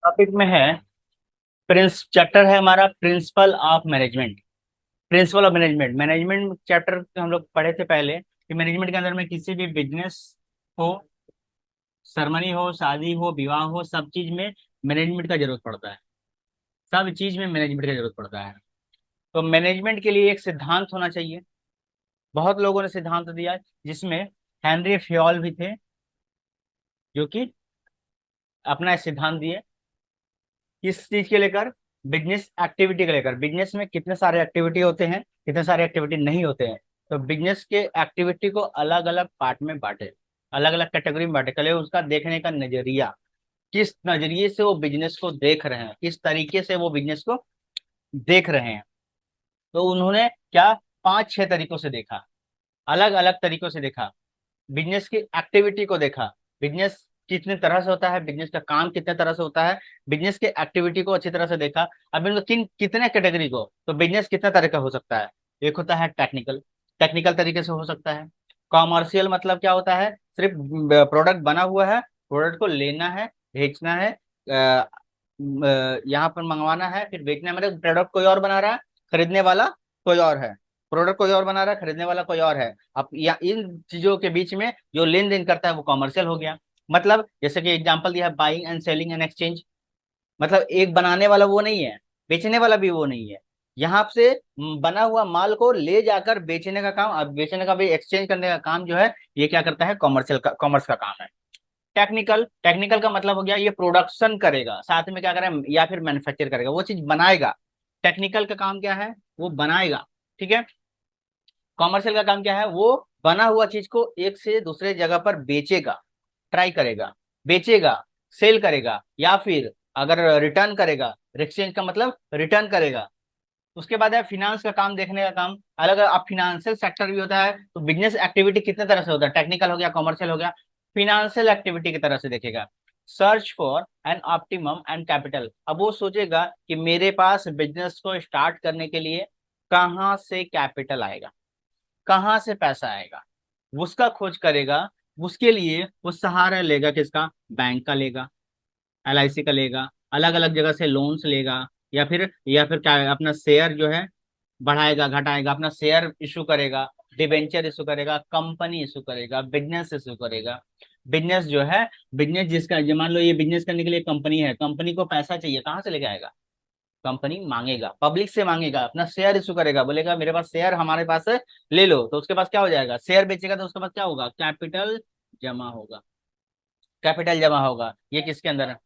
Topic में है Prince chapter है हमारा principle of management. Principle of management management chapter हम लोग पढ़े थे पहले कि मैनेजमेंट के अंदर में किसी भी बिजनेस हो, सेरेमनी हो, शादी हो, विवाह हो, सब चीज में मैनेजमेंट का जरूरत पड़ता है। सब चीज में मैनेजमेंट का जरूरत पड़ता है। तो मैनेजमेंट के लिए एक सिद्धांत होना चाहिए। बहुत लोगों ने सिद्धांत दिया है, जिसमें हेनरी फ्योल भी थे, जो कि अपना एक सिद्धांत दिए किस चीज के लेकर, बिजनेस एक्टिविटी के लेकर। बिजनेस में कितने सारे एक्टिविटी होते हैं, कितने सारे एक्टिविटी नहीं होते हैं। तो बिजनेस के एक्टिविटी को अलग अलग पार्ट में बांटे, अलग अलग कैटेगरी में बांटे। कल उसका देखने का नजरिया, किस नजरिए से वो बिजनेस को देख रहे हैं, किस तरीके से वो बिजनेस को देख रहे हैं। तो उन्होंने क्या, पांच छह तरीकों से देखा, अलग अलग तरीकों से देखा। बिजनेस की एक्टिविटी को देखा, बिजनेस कितने तरह से होता है, बिजनेस का काम कितने तरह से होता है, बिजनेस के एक्टिविटी को अच्छी तरह से देखा। अब इनको कितने कैटेगरी को, तो बिजनेस कितने तरह का हो सकता है। एक होता है टेक्निकल, टेक्निकल तरीके से हो सकता है। कॉमर्शियल मतलब क्या होता है, सिर्फ प्रोडक्ट बना हुआ है, प्रोडक्ट को लेना है, बेचना है, यहाँ पर मंगवाना है, फिर बेचना है। मतलब प्रोडक्ट कोई और बना रहा है, खरीदने वाला कोई और है। प्रोडक्ट कोई और बना रहा है, खरीदने वाला कोई और है। अब या इन चीजों के बीच में जो लेन देन करता है वो कॉमर्शियल हो गया। मतलब जैसे कि एग्जांपल दिया है, buying and selling and exchange. मतलब एक बनाने वाला वो नहीं है, बेचने वाला भी वो नहीं है। यहाँ से बना हुआ माल को ले जाकर बेचने का काम, अब बेचने का भी, एक्सचेंज करने का काम जो है, ये क्या करता है, कॉमर्शियल का, कॉमर्स का काम है। टेक्निकल, टेक्निकल का मतलब हो गया ये प्रोडक्शन करेगा, साथ में क्या करेगा, या फिर मैन्युफैक्चर करेगा, वो चीज बनाएगा। टेक्निकल का काम क्या है, वो बनाएगा। ठीक है। कॉमर्शियल का काम क्या है, वो बना हुआ चीज को एक से दूसरे जगह पर बेचेगा, ट्राई करेगा, बेचेगा, सेल करेगा, या फिर अगर रिटर्न करेगा, एक्सचेंज का मतलब रिटर्न करेगा। उसके बाद है फिनांस का काम, देखने का काम अलग। अब फिनेंशियल सेक्टर भी होता है, तो बिजनेस एक्टिविटी कितने तरह से होता है, टेक्निकल हो गया, कॉमर्शियल हो गया, फिनेंशियल एक्टिविटी की तरह से देखेगा। Search for an optimum and capital. अब वो सोचेगा कि मेरे पास बिजनेस को स्टार्ट करने के लिए कहाँ से कैपिटल आएगा, कहाँ से पैसा आएगा, उसका खोज करेगा। उसके लिए वो सहारा लेगा, किसका, बैंक का लेगा, एलआईसी का लेगा, अलग अलग जगह से लोन्स लेगा, या फिर क्या, अपना शेयर जो है बढ़ाएगा, घटाएगा, अपना शेयर इशू करेगा, डिबेंचर इशू करेगा, कंपनी इशू करेगा, बिजनेस इशू करेगा। बिजनेस जो है, बिजनेस जिसका, जो मान लो ये बिजनेस करने के लिए कंपनी है, कंपनी को पैसा चाहिए, कहाँ से लेके आएगा, कंपनी मांगेगा, पब्लिक से मांगेगा, अपना शेयर इशू करेगा, बोलेगा मेरे पास शेयर, हमारे पास है, ले लो। तो उसके पास क्या हो जाएगा, शेयर बेचेगा, तो उसके पास क्या होगा, कैपिटल जमा होगा। कैपिटल जमा होगा, ये किसके अंदर है,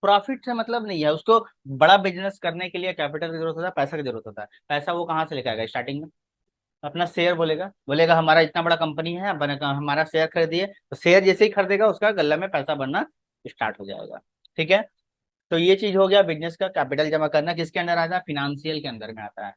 प्रॉफिट से मतलब नहीं है उसको। बड़ा बिजनेस करने के लिए कैपिटल की जरूरत होता है, पैसा की जरूरत होता है। पैसा वो कहाँ से लेके आएगा, स्टार्टिंग में अपना शेयर, बोलेगा बोलेगा हमारा इतना बड़ा कंपनी है, हमारा शेयर खरीदिए, तो शेयर जैसे ही खरीदेगा उसका गल्ला में पैसा बनना स्टार्ट हो जाएगा। ठीक है। तो ये चीज हो गया बिजनेस का कैपिटल जमा करना, किसके अंदर आता है, फिनेंशियल के अंदर में आता है।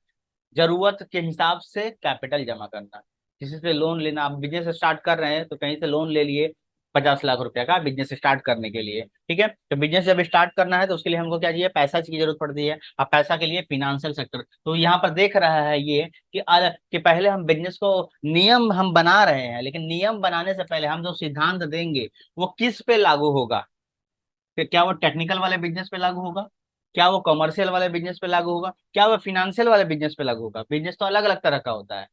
जरूरत के हिसाब से कैपिटल जमा करना, किसी से लोन लेना। आप बिजनेस स्टार्ट कर रहे हैं तो कहीं से लोन ले लिए 50 लाख रुपए का, बिजनेस स्टार्ट करने के लिए। ठीक है। तो बिजनेस जब स्टार्ट करना है तो उसके लिए हमको क्या चाहिए, पैसा की जरूरत पड़ती है। अब पैसा के लिए फिनेंशियल सेक्टर, तो यहाँ पर देख रहा है ये कि पहले हम बिजनेस को, नियम हम बना रहे हैं, लेकिन नियम बनाने से पहले हम जो सिद्धांत देंगे वो किस पे लागू होगा। कि क्या वो टेक्निकल वाले बिजनेस पे लागू होगा, क्या वो कॉमर्शियल वाले बिजनेस पे लागू होगा, क्या वो फिनेंशियल वाले बिजनेस पे लागू होगा। बिजनेस तो अलग अलग तरह का होता है।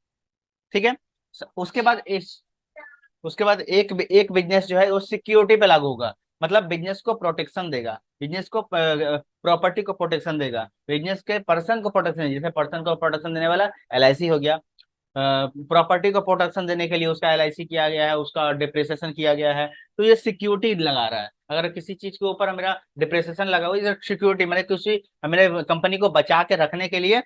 ठीक है। उसके बाद उसके बाद एक बिजनेस जो है वो सिक्योरिटी पे लागू होगा। मतलब बिजनेस को प्रोटेक्शन देगा, बिजनेस को प्रॉपर्टी को प्रोटेक्शन देगा, बिजनेस के पर्सन को प्रोटेक्शन, जैसे पर्सन को प्रोटेक्शन देने वाला एलआईसी हो गया। प्रॉपर्टी को प्रोटेक्शन देने के लिए उसका एलआईसी किया गया है, उसका डिप्रिसिएशन किया गया है। तो ये सिक्योरिटी लगा रहा है। अगर किसी चीज के ऊपर मेरा डिप्रिसिएशन लगा हुआ है, सिक्योरिटी मैंने किसी, मेरे कंपनी को बचा के रखने के लिए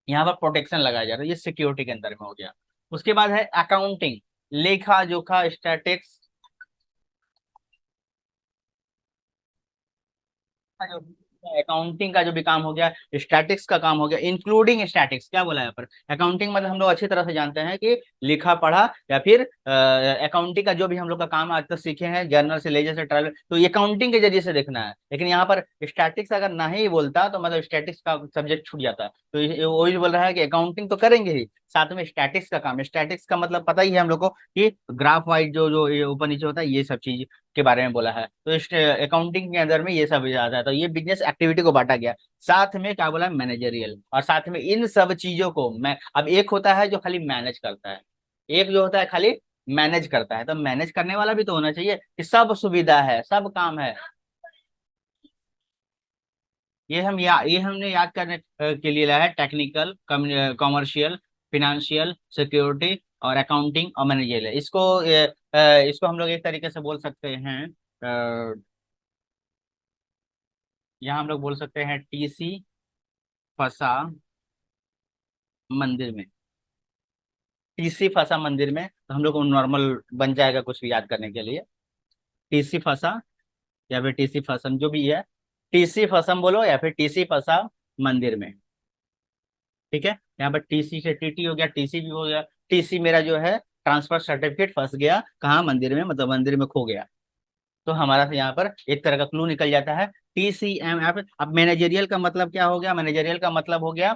यहाँ पर प्रोटेक्शन लगाया जा रहा है, ये सिक्योरिटी के अंदर में हो गया। उसके बाद है अकाउंटिंग, लेखा जोखा, स्टैटिक्स का जो, अकाउंटिंग का जो भी काम हो गया, स्टैटिक्स का काम हो गया, इंक्लूडिंग स्टैटिक्स। क्या बोला है यहाँ पर, अकाउंटिंग मतलब हम लोग अच्छी तरह से जानते हैं कि लिखा पढ़ा, या फिर अकाउंटिंग का जो भी हम लोग का काम आज तक सीखे हैं, जर्नल से लेजर से ट्रायल, तो ये अकाउंटिंग के जरिए से देखना है। लेकिन यहाँ पर स्टैटिक्स अगर नहीं बोलता तो मतलब स्टैटिक्स का सब्जेक्ट छूट जाता है। तो वही बोल रहा है कि अकाउंटिंग तो करेंगे ही, साथ में स्टैटिक्स का काम। स्टैटिक्स का मतलब पता ही है हम लोग को कि ग्राफ वाइज जो जो ये ऊपर नीचे होता है, ये सब चीज के बारे में बोला है। तो इस अकाउंटिंग के अंदर में ये सब आता है। तो ये बिजनेस एक्टिविटी को बांटा गया। साथ में क्या बोला, मैनेजरियल, और साथ में इन सब चीजों को मैं, अब एक होता है जो खाली मैनेज करता है, एक जो होता है खाली मैनेज करता है। तो मैनेज करने वाला भी तो होना चाहिए कि सब सुविधा है, सब काम है। ये हमने याद करने के लिए लाया है, टेक्निकल, कॉमर्शियल, फिनेंशियल, सिक्योरिटी और अकाउंटिंग और मैनेजरियल। इसको हम लोग एक तरीके से बोल सकते हैं, यहाँ हम लोग बोल सकते हैं टीसी फंसा मंदिर में। टीसी फंसा मंदिर में, तो हम लोग को नॉर्मल बन जाएगा कुछ भी याद करने के लिए। टीसी फंसा या फिर टीसी फसम, जो भी है, टीसी फसम बोलो या फिर टीसी फंसा मंदिर में। ठीक है, यहाँ पर टीसी से टीटी हो गया, टीसी भी हो गया। टीसी मेरा जो है ट्रांसफर सर्टिफिकेट फंस गया कहाँ, मंदिर में, मतलब मंदिर में खो गया। तो हमारा से यहाँ पर एक तरह का क्लू निकल जाता है। TCM F. अब मैनेजरियल का मतलब क्या हो गया, मैनेजरियल का मतलब हो गया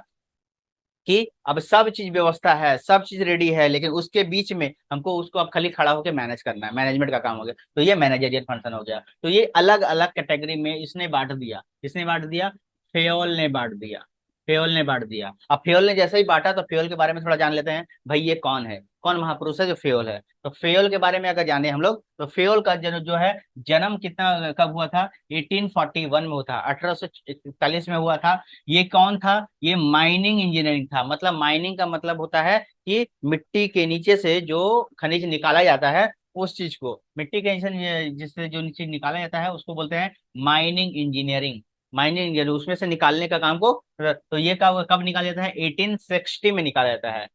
कि अब सब चीज व्यवस्था है, सब चीज रेडी है, लेकिन उसके बीच में हमको उसको अब खाली खड़ा होकर मैनेज करना है, मैनेजमेंट का काम हो गया। तो ये मैनेजरियल फंक्शन हो गया। तो ये अलग अलग कैटेगरी में इसने बांट दिया। किसने बांट दिया, फेयोल ने बांट दिया। फेयोल ने बांट दिया। अब फेयोल ने जैसे ही बांटा, तो फेयोल के बारे में थोड़ा जान लेते हैं। भाई ये कौन है, कौन महापुरुष है जो फेयोल है। तो फेयोल के बारे में अगर जाने हम लोग, तो फेयोल का जन्म जो है, जन्म कितना कब हुआ था, 1841 में हुआ था, 1841 में हुआ था। ये कौन था, ये माइनिंग इंजीनियरिंग था। मतलब माइनिंग का मतलब होता है कि मिट्टी के नीचे से जो खनिज निकाला जाता है, उस चीज को मिट्टी के नीचे जिससे जो चीज निकाला जाता है उसको बोलते हैं माइनिंग इंजीनियरिंग। माइनिंग इंजीनियरिंग, उसमें से निकालने का काम को, तो ये कब निकाला जाता है, 1860 में निकाला जाता है।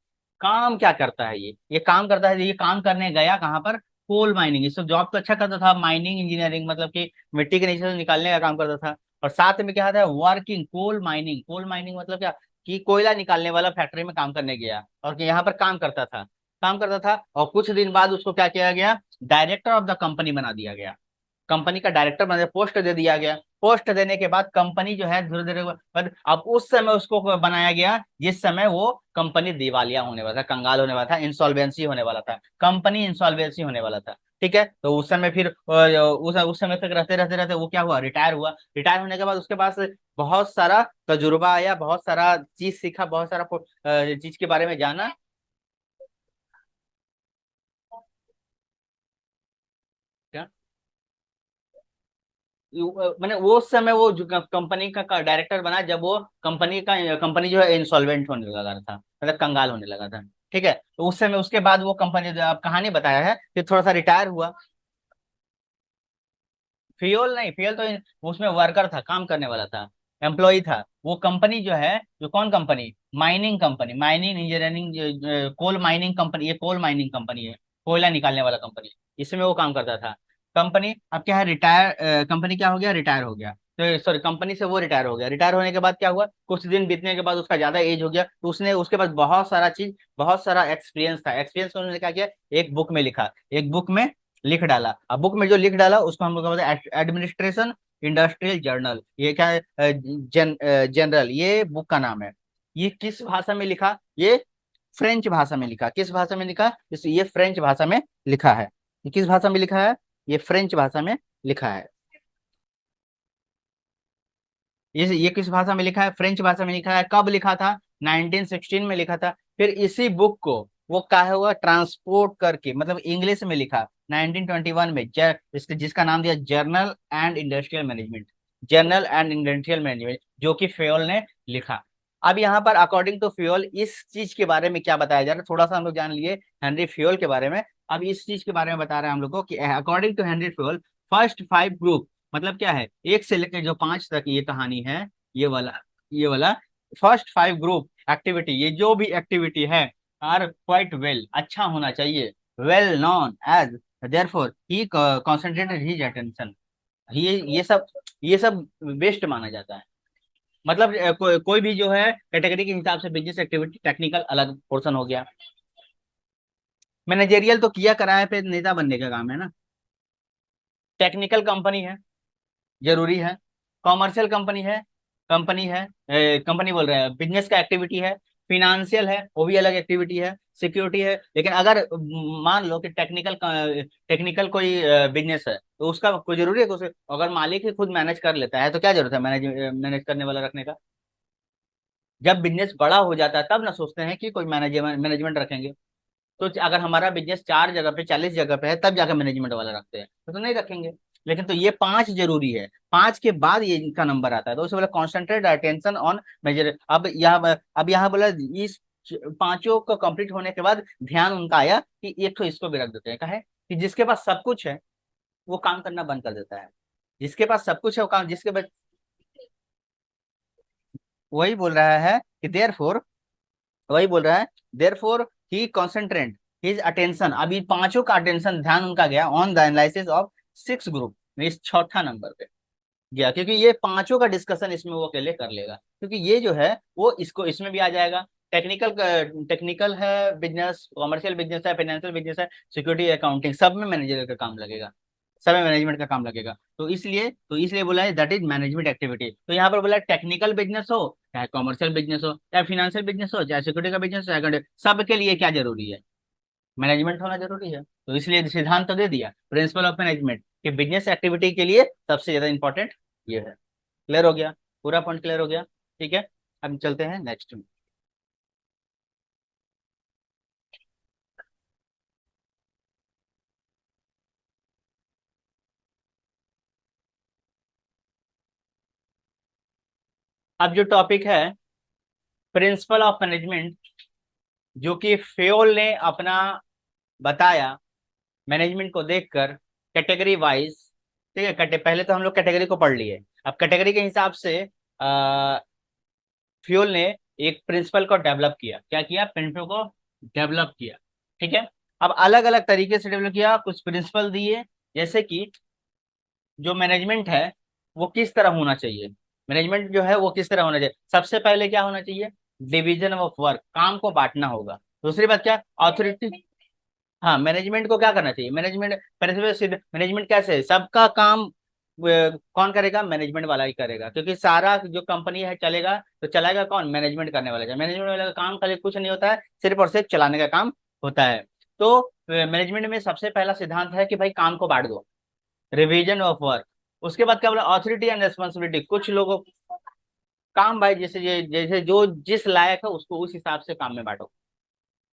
काम क्या करता है, ये काम करता है, ये काम करने गया कहाँ पर, कोल माइनिंग। इसको जॉब तो अच्छा करता था, माइनिंग इंजीनियरिंग मतलब कि मिट्टी के नीचे से निकालने का काम करता था। और साथ में क्या था, working coal mining. Coal mining मतलब क्या, कि कोयला निकालने वाला फैक्ट्री में काम करने गया और कि यहाँ पर काम करता था। और कुछ दिन बाद उसको क्या किया गया, डायरेक्टर ऑफ द कंपनी बना दिया गया। कंपनी का डायरेक्टर बना, पोस्ट दे दिया गया। पोस्ट देने के बाद कंपनी जो है धीरे धीरे पर, अब उस समय उसको बनाया गया जिस समय वो कंपनी दिवालिया होने वाला था, कंगाल होने वाला था, इंसॉल्वेंसी होने वाला था, कंपनी इंसॉल्वेंसी होने वाला था। ठीक है, तो उस समय फिर उस समय तक रहते रहते रहते वो क्या हुआ, रिटायर हुआ। रिटायर होने के बाद उसके पास बहुत सारा तजुर्बा आया, बहुत सारा चीज सीखा, बहुत सारा चीज के बारे में जाना। क्या, मैंने वो उस समय वो जो कंपनी का डायरेक्टर बना, जब वो कंपनी जो है इंसॉल्वेंट होने लगा था, मतलब कंगाल होने लगा था। ठीक है, तो उस समय उसके बाद वो कंपनी, अब कहानी बताया है, फिर थोड़ा सा रिटायर हुआ। फ्यूल नहीं, फ्यूल तो उसमें वर्कर था, काम करने वाला था, एम्प्लॉय था। वो कंपनी जो है, जो कौन company, mining company, mining engineering, coal mining company, ये कोल माइनिंग कंपनी है, कोयला निकालने वाला कंपनी, इसमें वो काम करता था। कंपनी अब क्या है, रिटायर, कंपनी क्या हो गया, रिटायर हो गया। तो सॉरी, कंपनी से वो रिटायर हो गया। रिटायर होने के बाद क्या हुआ, कुछ दिन बीतने के बाद उसका ज्यादा एज हो गया, तो उसने उसके पास बहुत सारा चीज, बहुत सारा एक्सपीरियंस था। एक्सपीरियंस उन्होंने क्या किया, एक बुक में लिखा, एक बुक में लिख डाला। अब बुक में जो लिख डाला उसको हम लोग बोलते हैं एडमिनिस्ट्रेशन इंडस्ट्रियल जर्नल। ये क्या है, जनरल, ये बुक का नाम है। ये किस भाषा में लिखा, ये फ्रेंच भाषा में लिखा। किस भाषा में लिखा, ये फ्रेंच भाषा में लिखा है। ये किस भाषा में लिखा है, ये फ्रेंच भाषा में लिखा है। ये किस भाषा में लिखा है, फ्रेंच भाषा में लिखा है। कब लिखा था, 1916 में लिखा था। फिर इसी बुक को वो क्या हुआ, ट्रांसपोर्ट करके, मतलब इंग्लिश में लिखा 1921 में, जिसका नाम दिया journal and industrial management. Journal and industrial management, जो कि फेयोल ने लिखा। अब यहाँ पर अकॉर्डिंग टू फ्यूल इस चीज के बारे में क्या बताया जा रहा है, थोड़ा सा हम लोग जान लिए हेनरी फ्यूल के बारे में। अब इस चीज के बारे में बता रहे हैं हम लोग को कि according to Henry Fayol, first 5 group, मतलब क्या है, एक से लेकर जो 5 तक ये कहानी है, ये वाला फर्स्ट 5 ग्रुप एक्टिविटी, ये जो भी एक्टिविटी है, आर क्वाइट वेल, अच्छा होना चाहिए, well known age, therefore he concentrated his attention. ये सब बेस्ट माना जाता है। मतलब कोई भी जो है कैटेगरी के हिसाब से बिजनेस एक्टिविटी टेक्निकल अलग पोर्शन हो गया। मैनेजेरियल तो किया कराए पे नेता बनने का काम है ना। टेक्निकल कंपनी है, जरूरी है। कॉमर्शियल कंपनी है, कंपनी बोल रहे हैं, बिजनेस का एक्टिविटी है। फिनेंशियल है, वो भी अलग एक्टिविटी है, सिक्योरिटी है। लेकिन अगर मान लो कि टेक्निकल टेक्निकल कोई बिजनेस है, तो उसका कोई जरूरी है कि उसे, अगर मालिक ही खुद मैनेज कर लेता है तो क्या जरूरत है मैनेज करने वाला रखने का। जब बिजनेस बड़ा हो जाता है तब ना सोचते हैं कि कोई मैनेजमेंट रखेंगे। तो अगर हमारा बिजनेस 4 जगह पे 40 जगह पे है तब जाकर मैनेजमेंट वाला रखते हैं, तो नहीं रखेंगे। लेकिन तो ये 5 जरूरी है, 5 के बाद ये इनका नंबर आता है, तो उसे बोला कॉन्सेंट्रेट अटेंशन ऑन मेजर। अब यहाँ बोला इस पांचों को कंप्लीट होने के बाद ध्यान उनका आया कि एक तो इसको भी रख देते हैं। कहा है कि जिसके पास सब कुछ है वो काम करना बंद कर देता है। जिसके पास सब कुछ है वो काम, जिसके पास, वही बोल रहा है कि देयरफॉर, वही बोल रहा है देयरफॉर ही कॉन्सेंट्रेट हिज अटेंशन। अभी पांचों का अटेंशन, ध्यान उनका गया on the analysis of 6 group, इस चौथा नंबर पे गया, क्योंकि ये पांचों का डिस्कशन इसमें वो अकेले कर लेगा, क्योंकि ये जो है वो इसको इसमें भी आ जाएगा। टेक्निकल टेक्निकल है बिजनेस, कॉमर्शियल बिजनेस है, फाइनेंशियल बिजनेस है, सिक्योरिटी, अकाउंटिंग, सब में मैनेजर का काम लगेगा, सब में मैनेजमेंट का काम लगेगा। तो इसलिए बोला है दैट इज मैनेजमेंट एक्टिविटी। तो यहाँ पर बोला टेक्निकल बिजनेस हो, चाहे कॉमर्शियल बिजनेस हो, चाहे फाइनेंशियल बिजनेस हो, चाहे सिक्योरिटी का बिजनेस हो, चाहे सबके लिए क्या जरूरी है, मैनेजमेंट होना जरूरी है। तो इसलिए सिद्धांत तो दे दिया, प्रिंसिपल ऑफ मैनेजमेंट, कि बिजनेस एक्टिविटी के लिए सबसे ज्यादा इंपॉर्टेंट ये है। क्लियर हो गया, पूरा पॉइंट क्लियर हो गया। ठीक है, अब चलते हैं नेक्स्ट में। अब जो टॉपिक है प्रिंसिपल ऑफ मैनेजमेंट, जो कि फेयोल ने अपना बताया मैनेजमेंट को देखकर कैटेगरी वाइज। ठीक है, पहले तो हम लोग कैटेगरी को पढ़ लिए, अब कैटेगरी के हिसाब से फ्यूल ने एक प्रिंसिपल को डेवलप किया। क्या किया, प्रिंसिपल को डेवलप किया। ठीक है, अब अलग अलग तरीके से डेवलप किया, कुछ प्रिंसिपल दिए, जैसे कि जो मैनेजमेंट है वो किस तरह होना चाहिए, मैनेजमेंट जो है वो किस तरह होना चाहिए। सबसे पहले क्या होना चाहिए, डिवीजन ऑफ वर्क, काम को बांटना होगा। दूसरी बात क्या, ऑथोरिटी। हाँ, मैनेजमेंट को क्या करना चाहिए, मैनेजमेंट कैसे है? सबका काम कौन करेगा, मैनेजमेंट वाला ही करेगा, क्योंकि सारा जो कंपनी है चलेगा तो चलाएगा कौन, मैनेजमेंट करने वाला है। मैनेजमेंट वाले का काम खाली कुछ नहीं होता है, सिर्फ और सिर्फ चलाने का काम होता है। तो मैनेजमेंट में सबसे पहला सिद्धांत है कि भाई काम को बांट दो, रिवीजन ऑफ वर्क। उसके बाद क्या बोला, अथॉरिटी एंड रेस्पॉन्सिबिलिटी। कुछ लोगों काम भाई, जैसे जो जिस लायक है उसको उस हिसाब से काम में बांटो,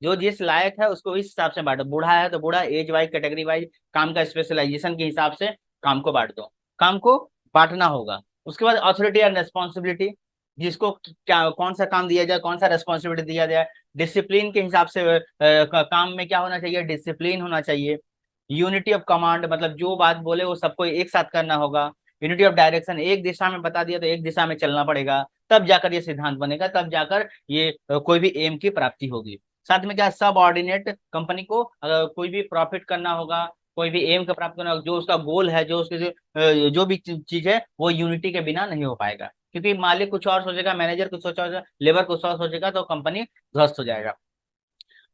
जो जिस लायक है उसको इस हिसाब से बांटो। बूढ़ा है तो बूढ़ा, एज वाइज, कैटेगरी वाइज, काम का स्पेशलाइजेशन के हिसाब से काम को बांट दो, काम को बांटना होगा। उसके बाद अथॉरिटी एंड रेस्पॉन्सिबिलिटी, जिसको क्या कौन सा काम दिया जाए, कौन सा रेस्पॉन्सिबिलिटी दिया जाए। डिसिप्लिन के हिसाब से काम में क्या होना चाहिए, डिसिप्लिन होना चाहिए। यूनिटी ऑफ कमांड, मतलब जो बात बोले वो सबको एक साथ करना होगा। यूनिटी ऑफ डायरेक्शन, एक दिशा में बता दिया तो एक दिशा में चलना पड़ेगा, तब जाकर ये सिद्धांत बनेगा, तब जाकर ये कोई भी एम की प्राप्ति होगी। साथ में क्या, सब ऑर्डिनेट, कंपनी को अगर कोई भी प्रॉफिट करना होगा, कोई भी एम का प्राप्त करना होगा, जो उसका गोल है, जो उसके जो भी चीज है, वो यूनिटी के बिना नहीं हो पाएगा। क्योंकि मालिक कुछ और सोचेगा, मैनेजर कुछ सोचेगा, लेबर कुछ और सोचेगा, तो कंपनी ध्वस्त हो जाएगा।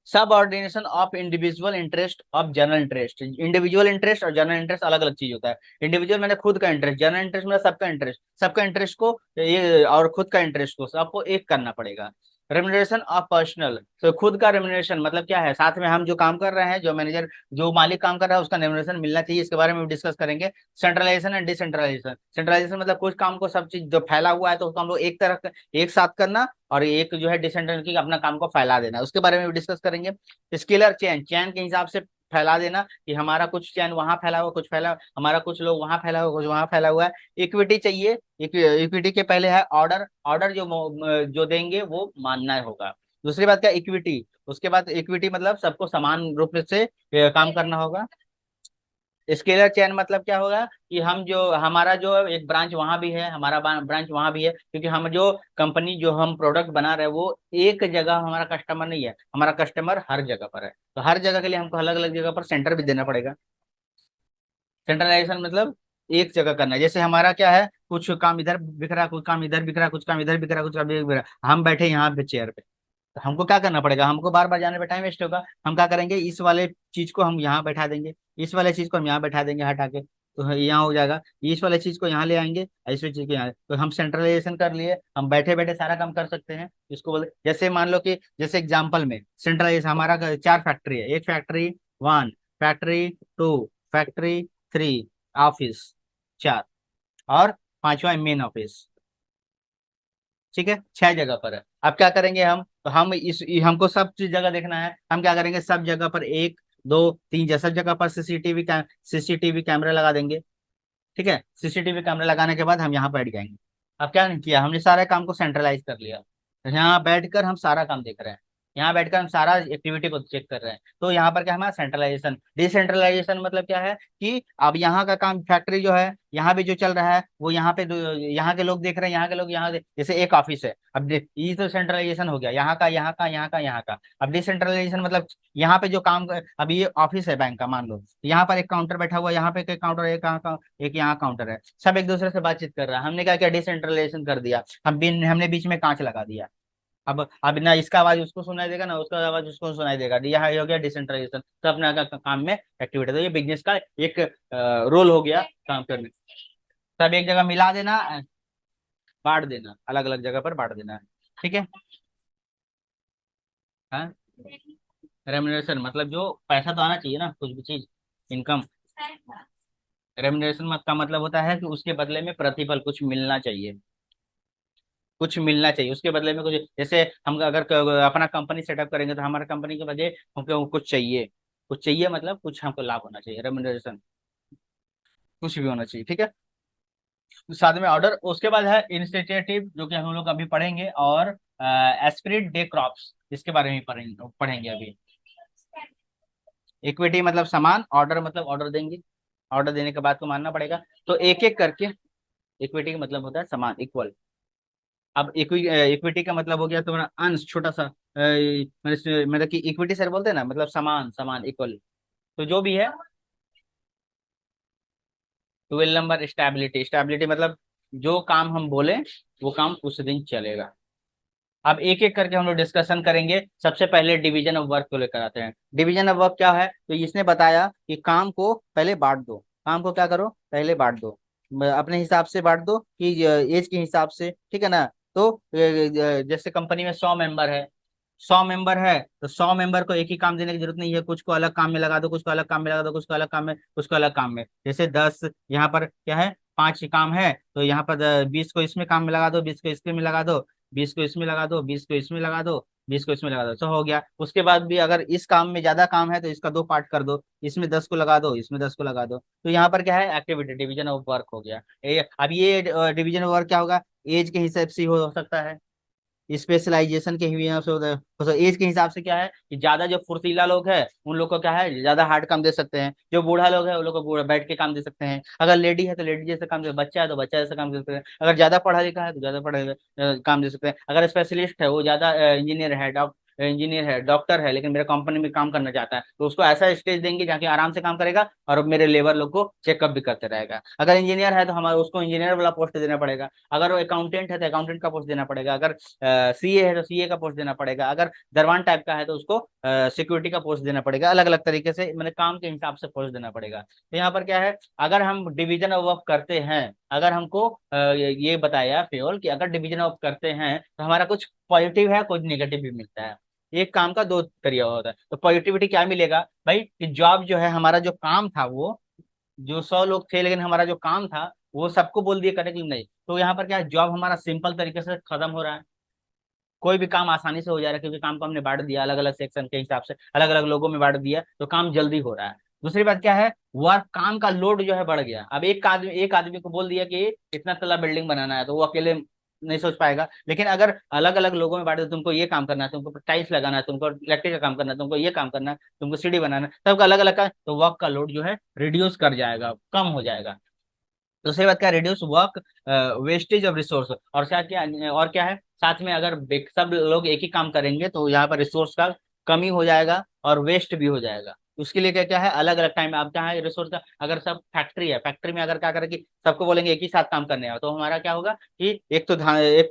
सब ordination of individual interest of general interest. Individual interest और जनरल इंटरेस्ट अलग अलग चीज होता है। इंडिविजुअल मैंने खुद का इंटरेस्ट, जनरल इंटरेस्ट मतलब सबका इंटरेस्ट, सबका इंटरेस्ट को ये, और खुद का इंटरेस्ट को सबको एक करना पड़ेगा। रेम्युनरेशन ऑफ पर्सनल, तो खुद का रेम्युनरेशन मतलब क्या है, साथ में हम जो काम कर रहे हैं, जो मैनेजर, जो मालिक काम कर रहा है, उसका रेम्युनरेशन मिलना चाहिए, इसके बारे में डिस्कस करेंगे। Centralization and decentralization. सेंट्रलाइजेशन मतलब कुछ काम को, सब चीज जो फैला हुआ है तो उसको हम लोग एक तरह एक साथ करना, और एक जो है डिसेंट्रलाइजेशन, अपना काम को फैला देना, उसके बारे में भी डिस्कस करेंगे। स्केलर चेन, चैन के हिसाब से फैला देना, कि हमारा कुछ चैन वहां फैला हुआ, कुछ फैला, हमारा कुछ लोग वहां फैला हुआ, कुछ वहां फैला हुआ है। इक्विटी चाहिए, इक्विटी के पहले है ऑर्डर, ऑर्डर जो देंगे वो मानना होगा। दूसरी बात क्या, इक्विटी, उसके बाद इक्विटी मतलब सबको समान रूप से काम करना होगा। स्केलर चेन मतलब क्या होगा, कि हम जो, हमारा जो एक ब्रांच वहां भी है, हमारा ब्रांच वहां भी है, क्योंकि हम जो कंपनी, जो हम प्रोडक्ट बना रहे हैं वो एक जगह हमारा कस्टमर नहीं है, हमारा कस्टमर हर जगह पर है। तो हर जगह के लिए हमको अलग अलग जगह पर सेंटर भी देना पड़ेगा। सेंट्रलाइजेशन मतलब एक जगह करना है। जैसे हमारा क्या है, कुछ काम इधर बिखरा, कुछ काम इधर बिखरा, कुछ काम इधर बिखरा, कुछ काम इधर बिखरा, हम बैठे यहाँ पे चेयर पे, तो हमको क्या करना पड़ेगा, हमको बार बार जाने पे टाइम वेस्ट होगा। हम क्या करेंगे, इस वाले चीज को हम यहाँ बैठा देंगे, इस वाले चीज को हम यहाँ बैठा देंगे हटा के, तो यहाँ हो जाएगा, इस वाले चीज को यहाँ ले आएंगे, इस वाले चीज को यहाँ, तो हम सेंट्रलाइजेशन कर लिए, हम बैठे बैठे सारा काम कर सकते हैं। इसको बोले, जैसे मान लो कि जैसे एग्जांपल में सेंट्रलाइजेशन हमारा 4 फैक्ट्री है, एक फैक्ट्री 1, फैक्ट्री 2, फैक्ट्री 3, ऑफिस 4, और पांचवा मेन ऑफिस। ठीक है, 6 जगह पर है। अब क्या करेंगे हम, तो हम हमको सब चीज जगह देखना है, हम क्या करेंगे, सब जगह पर 1 2 3 सब जगह पर सीसीटीवी कैमरे लगा देंगे। ठीक है, सीसीटीवी कैमरे लगाने के बाद हम यहाँ बैठ जाएंगे। अब क्या नहीं किया, हमने सारे काम को सेंट्रलाइज कर लिया, तो यहाँ बैठकर हम सारा काम देख रहे हैं, यहाँ बैठकर हम सारा एक्टिविटी को चेक कर रहे हैं। तो यहाँ पर क्या हमारा सेंट्रलाइजेशन। डिसेंट्रलाइजेशन मतलब क्या है कि अब यहाँ का काम, फैक्ट्री जो है यहाँ पे जो चल रहा है वो यहाँ पे यहाँ के लोग देख रहे हैं, यहाँ के लोग यहाँ जैसे एक ऑफिस है, अब ये तो सेंट्रलाइजेशन हो गया, यहाँ का यहाँ का यहाँ का यहाँ का। अब डिसेंट्रलाइजेशन मतलब यहाँ पे जो काम, अब ये ऑफिस है बैंक का मान लो, यहाँ पर एक काउंटर बैठा हुआ है, यहाँ पे एक काउंटर है, एक यहाँ काउंटर है, सब एक दूसरे से बातचीत कर रहा है। हमने क्या किया, डिसेंट्रलाइजेशन कर दिया, हमने बीच में कांच लगा दिया। अब ना इसका आवाज उसको सुनाई देगा, ना उसका आवाज उसको सुनाई देगा, यहाँ ये हो गया डिसेंट्रलाइजेशन। तो अपना काम में एक्टिविटी, तो ये बिजनेस का एक रोल हो गया काम करने। सब एक जगह मिला देना, बांट देना, अलग अलग जगह पर बांट देना है। ठीक है। हाँ, रेमुनरेशन मतलब जो पैसा तो आना चाहिए ना, कुछ भी चीज, इनकम। रेमुनरेशन का मतलब होता है कि उसके बदले में प्रतिफल कुछ मिलना चाहिए, कुछ मिलना चाहिए उसके बदले में कुछ। जैसे हम अगर अपना कंपनी सेटअप करेंगे तो हमारा कंपनी के बदले हमको कुछ चाहिए, कुछ चाहिए मतलब कुछ हमको लाभ होना चाहिए, रेमुनरेशन कुछ भी होना चाहिए। ठीक है, साथ में ऑर्डर, उसके बाद है इंस्टीट्यूटिव जो कि हम लोग अभी पढ़ेंगे, और एस्पिरिट डे क्रॉप्स, इसके बारे में पढ़ेंगे अभी। इक्विटी मतलब सामान, ऑर्डर मतलब ऑर्डर देंगे, ऑर्डर देने के बाद को मानना पड़ेगा। तो एक एक करके, इक्विटी का मतलब होता है सामान, इक्वल। अब इक्विटी का मतलब हो गया तुम्हारा अंश, छोटा सा मतलब कि इक्विटी सर बोलते हैं ना, मतलब समान, समान इक्वल। तो जो भी है। 12 नंबर स्टेबिलिटी, स्टेबिलिटी मतलब जो काम हम बोले वो काम उस दिन चलेगा। अब एक एक करके हम लोग डिस्कशन करेंगे। सबसे पहले डिवीजन ऑफ वर्क को लेकर आते हैं। डिवीजन ऑफ वर्क क्या है, तो इसने बताया कि काम को पहले बांट दो, काम को क्या करो, पहले बांट दो, अपने हिसाब से बांट दो कि एज के हिसाब से। ठीक है ना। तो जैसे कंपनी में 100 मेंबर है, 100 मेंबर है, तो 100 मेंबर को एक ही काम देने की जरूरत नहीं है, कुछ को अलग काम में लगा दो, कुछ को अलग काम में लगा दो, कुछ को अलग काम में, कुछ को अलग काम में। जैसे 10 यहाँ पर क्या है, 5 काम है, तो यहाँ पर 20 को इसमें काम में लगा दो, 20 को इसके में लगा दो, 20 को इसमें लगा दो, 20 को इसमें लगा दो, 20 को इसमें लगा दो, तो हो गया। उसके बाद भी अगर इस काम में ज्यादा काम है तो इसका 2 पार्ट कर दो, इसमें 10 को लगा दो, इसमें 10 को लगा दो। तो यहाँ पर क्या है, एक्टिविटी डिवीजन ऑफ वर्क हो गया। अब ये डिवीजन ऑफ वर्क क्या होगा, एज के हिसाब से हो सकता है, स्पेशलाइजेशन के हिसाब से होता है। तो एज के हिसाब से क्या है कि ज्यादा जो फुर्तीला लोग है उन लोग को क्या है, ज्यादा हार्ड काम दे सकते हैं, जो बूढ़ा लोग है उन लोग को बूढ़ा बैठ के काम दे सकते हैं, अगर लेडी है तो लेडी जैसे काम दे, बच्चा है तो बच्चा जैसा काम दे सकते हैं, अगर ज्यादा पढ़ा लिखा है तो ज्यादा पढ़ा काम दे सकते हैं, अगर स्पेशलिस्ट है वो ज्यादा इंजीनियर है, डॉक्टर है, लेकिन मेरे कंपनी में काम करना चाहता है, तो उसको ऐसा स्टेज देंगे जहाँ आराम से काम करेगा और मेरे लेबर लोग को चेकअप भी करते रहेगा। अगर इंजीनियर है तो हमारा उसको इंजीनियर वाला पोस्ट देना पड़ेगा, अगर वो अकाउंटेंट है तो अकाउंटेंट का पोस्ट देना पड़ेगा, अगर सीए है तो सीए का पोस्ट देना पड़ेगा, अगर दरवान टाइप का है तो उसको सिक्योरिटी का पोस्ट देना पड़ेगा, अलग अलग तरीके से मैंने काम के हिसाब से पोस्ट देना पड़ेगा। तो यहाँ पर क्या है, अगर हम डिवीजन ऑफ वर्क करते हैं, अगर हमको ये बताया फ्योल कि अगर डिवीजन ऑफ करते हैं तो हमारा कुछ पॉजिटिव है, कुछ निगेटिव भी मिलता है। एक काम का 2 तरीका होता है। तो पॉजिटिविटी क्या मिलेगा भाई, कि जॉब जो है, हमारा जो काम था वो, जो 100 लोग थे लेकिन हमारा जो काम था वो सबको बोल दिए करने के लिए नहीं, तो यहाँ पर क्या है, जॉब हमारा सिंपल तरीके से खत्म हो रहा है, कोई भी काम आसानी से हो जा रहा है, क्योंकि काम को हमने बांट दिया अलग अलग सेक्शन के हिसाब से, अलग अलग लोगों में बांट दिया, तो काम जल्दी हो रहा है। दूसरी बात क्या है, वर्क काम का लोड जो है बढ़ गया। अब एक आदमी को बोल दिया कि इतना तला बिल्डिंग बनाना है, तो वो अकेले नहीं सोच पाएगा, लेकिन अगर अलग अलग लोगों में बांट दो, तुमको ये काम करना है, तुमको टाइल्स लगाना है, तुमको इलेक्ट्रिक का काम करना है, तुमको ये काम करना है, तुमको सीढ़ी बनाना है, सबका अलग अलग का, तो वर्क का लोड जो है रिड्यूस कर जाएगा, कम हो जाएगा। दूसरी बात क्या, reduce work wastage of resource, और क्या है, साथ में अगर सब लोग एक ही काम करेंगे तो यहाँ पर रिसोर्स का कमी हो जाएगा और वेस्ट भी हो जाएगा। उसके लिए क्या क्या है, अलग अलग टाइम आप क्या है रिसोर्स का, अगर सब फैक्ट्री है, फैक्ट्री में अगर क्या करें कि सबको बोलेंगे एक ही साथ काम करने आओ, तो हमारा क्या होगा कि एक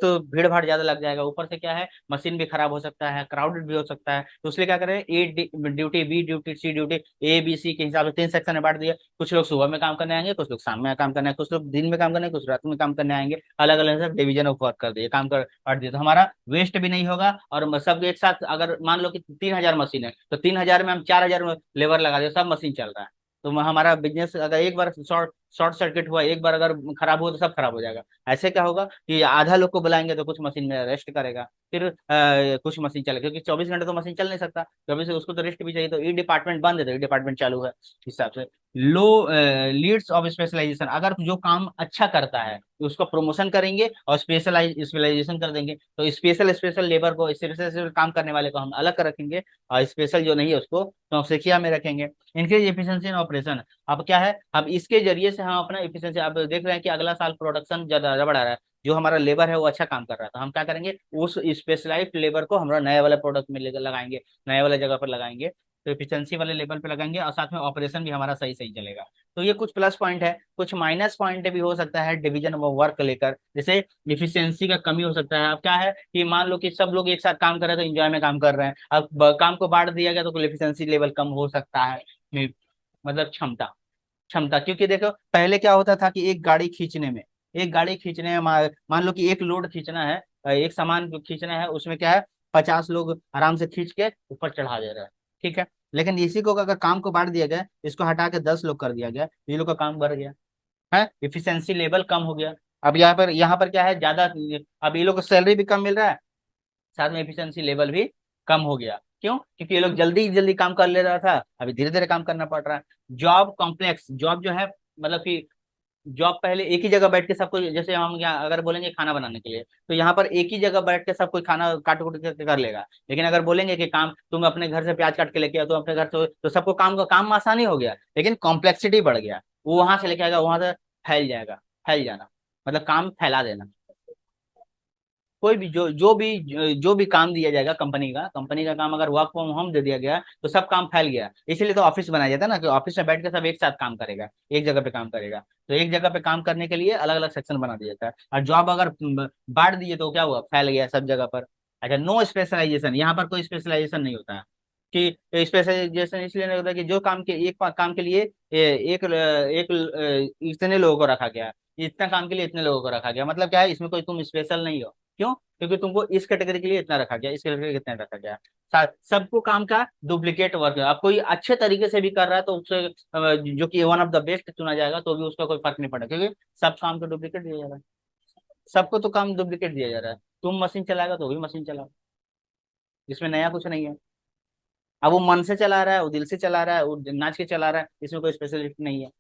तो भीड़ भाड़ ज्यादा लग जाएगा, ऊपर से क्या है मशीन भी खराब हो सकता है, क्राउडेड भी हो सकता है। तो इसलिए क्या करें, A duty, B duty, C duty, A B C के हिसाब से 3 सेक्शन में बांट दिया। कुछ लोग सुबह में काम करने आएंगे, कुछ लोग शाम में काम करने आएंगे, कुछ लोग दिन में काम करने, कुछ रात में काम करने आएंगे, अलग अलग डिवीजन ऑफ वर्क कर दिए, काम कर बांट दिया। तो हमारा वेस्ट भी नहीं होगा, और सब एक साथ अगर मान लो कि 3,000 मशीन है, तो 3,000 में हम 4,000 लेबर लगा दे, सब मशीन चल रहा है। तो हमारा बिजनेस अगर एक बार शॉर्ट शॉर्ट सर्किट हुआ, एक बार अगर खराब हुआ, तो सब खराब हो जाएगा। ऐसे क्या होगा कि आधा लोग को बुलाएंगे तो कुछ मशीन में रेस्ट करेगा, फिर कुछ मशीन चलेगा, क्योंकि 24 घंटे तो मशीन चल नहीं सकता, 24 से उसको तो रेस्ट भी चाहिए। तो ई डिपार्टमेंट बंद है तो ई डिपार्टमेंट चालू है, इस हिसाब से। लो लीड्स ऑफ स्पेशलाइजेशन, अगर जो काम अच्छा करता है तो उसको प्रमोशन करेंगे और स्पेशलाइजेशन कर देंगे। तो स्पेशल स्पेशल लेबर को, स्पेशल काम करने वाले को हम अलग कर रखेंगे, और स्पेशल जो नहीं है उसको नौसिखिया में रखेंगे। इंक्रीज एफिशिएंसी इन ऑपरेशन, अब क्या है, अब इसके जरिए से हम अपना एफिशिएंसी, अब देख रहे हैं कि अगला साल प्रोडक्शन ज्यादा बढ़ा रहा है, जो हमारा लेबर है वो अच्छा काम कर रहा है, तो हम क्या करेंगे, उस स्पेशलाइज्ड लेबर को हमारा नए वाले प्रोडक्ट में लेकर लगाएंगे, नए वाले जगह पर लगाएंगे, तो एफिशिएंसी वाले लेवल पे लगाएंगे, और साथ में ऑपरेशन भी हमारा सही सही चलेगा। तो ये कुछ प्लस पॉइंट है, कुछ माइनस पॉइंट भी हो सकता है डिवीजन ऑफ वर्क लेकर, जैसे इफिशियंसी का कमी हो सकता है। अब क्या है कि मान लो कि सब लोग एक साथ काम कर रहे हैं तो एंजॉय में काम कर रहे हैं, अब काम को बांट दिया गया तो इफिशियंसी लेवल कम हो सकता है। मतलब क्षमता, क्षमता, क्योंकि देखो पहले क्या होता था कि एक गाड़ी खींचने में मान लो कि एक लोड खींचना है, एक सामान को खींचना है, उसमें क्या है 50 लोग आराम से खींच के ऊपर चढ़ा दे रहे हैं, ठीक है। लेकिन इसी को अगर काम को बांट दिया गया, इसको हटा के 10 लोग कर दिया गया, ये लोग का काम बढ़ गया है, इफिशियंसी लेवल कम हो गया। अब यहाँ पर क्या है ज्यादा, अब ये लोग को सैलरी भी कम मिल रहा है, साथ में एफिशिएंसी लेवल भी कम हो गया। क्यों? क्योंकि ये लोग जल्दी जल्दी काम कर ले रहा था, अभी धीरे धीरे काम करना पड़ रहा है। जॉब कॉम्प्लेक्स, जॉब जो है मतलब कि जॉब पहले एक ही जगह बैठ के सबको, जैसे हम यहाँ अगर बोलेंगे खाना बनाने के लिए, तो यहाँ पर एक ही जगह बैठ के सब कोई खाना काट कुट के कर लेगा। लेकिन अगर बोलेंगे कि काम तुम अपने घर से प्याज काट के लेके आओ, तो अपने घर से, तो सबको काम का काम आसानी हो गया, लेकिन कॉम्प्लेक्सिटी बढ़ गया। वो वहां से लेके आएगा, वहां से फैल जाएगा, फैल जाना मतलब काम फैला देना। कोई भी जो भी काम दिया जाएगा, कंपनी का काम अगर वर्क फ्रॉम होम दे दिया गया, तो सब काम फैल गया। इसीलिए तो ऑफिस बनाया जाता है ना, कि ऑफिस में बैठ के सब एक साथ काम करेगा, एक जगह पे काम करेगा। तो एक जगह पे काम करने के लिए अलग अलग सेक्शन बना दिया जाता है, और जॉब अगर बांट दिए तो क्या हुआ, फैल गया सब जगह पर। अच्छा, नो स्पेशलाइजेशन, यहाँ पर कोई स्पेशलाइजेशन नहीं होता है, कि स्पेशलाइजेशन इसलिए नहीं होता कि जो काम के एक काम के लिए इतने लोगों को रखा गया, इतना काम के लिए इतने लोगों को रखा गया, मतलब क्या है, इसमें कोई तुम स्पेशल नहीं हो। क्यों? क्योंकि तुमको इस कैटेगरी के लिए इतना रखा गया, इस कैटेगरी के लिए इतना रखा गया। सबको काम का डुप्लीकेट वर्क है। अब कोई अच्छे तरीके से भी कर रहा है तो उससे जो कि वन ऑफ द बेस्ट चुना जाएगा, तो भी उसका कोई फर्क नहीं पड़ेगा, क्योंकि सब काम को डुप्लीकेट दिया जा रहा है, सबको तो काम डुप्लीकेट दिया जा रहा है। तुम मशीन चलाएगा तो भी मशीन चलाओ, इसमें नया कुछ नहीं है। अब वो मन से चला रहा है, वो दिल से चला रहा है, वो नाच के चला रहा है, इसमें कोई स्पेशलिटी नहीं है।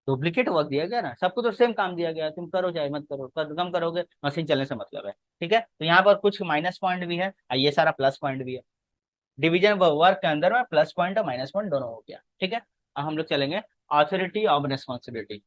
डुप्लीकेट वर्क दिया गया ना, सबको तो सेम काम दिया गया है, तुम करो चाहे मत करो, कम करोगे मशीन चलने से मतलब है। ठीक है, तो यहाँ पर कुछ माइनस पॉइंट भी है और ये सारा प्लस पॉइंट भी है। डिवीजन वर्क के अंदर में प्लस पॉइंट और माइनस पॉइंट दोनों हो गया। ठीक है, अब हम लोग चलेंगे ऑथोरिटी ऑफ रिस्पॉन्सिबिलिटी।